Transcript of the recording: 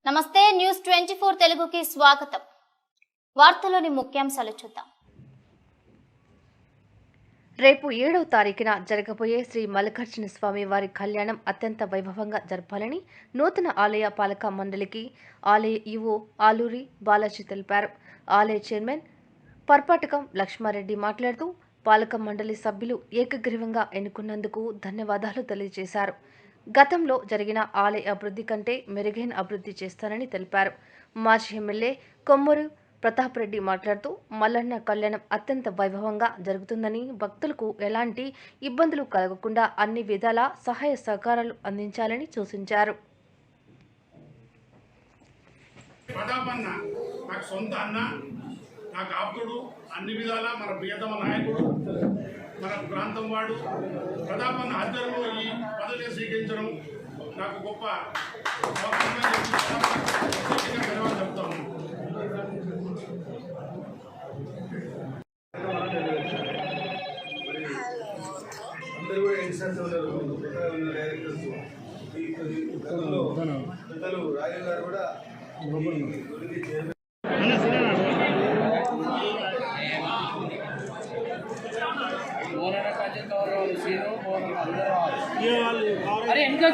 నమస్తే న్యూస్ 24 తెలుగుకి స్వాగతం. వార్తలోని ముఖ్యాంశాలు చూద్దాం. రేపు 7వ తారీఖున జరగబోయే శ్రీ మల్లికార్జున స్వామి వారి కళ్యాణం అత్యంత వైభవంగా జరపాలని నూతన ఆలయ పాలక మండలికి ఆలయ ఈవో ఆలూరి బాలాజీ తెలిపారు. ఆలయ చైర్మన్ పర్పాటకం లక్ష్మారెడ్డి మాట్లాడుతూ పాలక మండలి సభ్యులు ఏకగ్రీవంగా ఎన్నుకున్నందుకు ధన్యవాదాలు తెలియజేశారు. గతంలో జరిగిన ఆలయ అభివృద్ధి కంటే మెరుగైన అభివృద్ధి చేస్తానని తెలిపారు. మాజీ ఎమ్మెల్యే కొమ్మూరు ప్రతాప్ రెడ్డి మాట్లాడుతూ మల్లన్న కళ్యాణం అత్యంత వైభవంగా జరుగుతుందని, భక్తులకు ఎలాంటి ఇబ్బందులు కలగకుండా అన్ని విధాల సహాయ సహకారాలు అందించాలని సూచించారు. నాకు ఆప్తుడు, అన్ని విధాలా మన ప్రియతమ నాయకుడు, మన ప్రాంతం వాడు ప్రతాపన్న ఆధ్వర్యంలో ఈ పదవిని స్వీకరించడం నాకు గొప్ప చెప్తాము. అందరూ కూడా ఎన్సెన్స్ ఉన్నారు, డైరెక్టర్స్ పెద్దలు రాజు గారు కూడా अरे इनका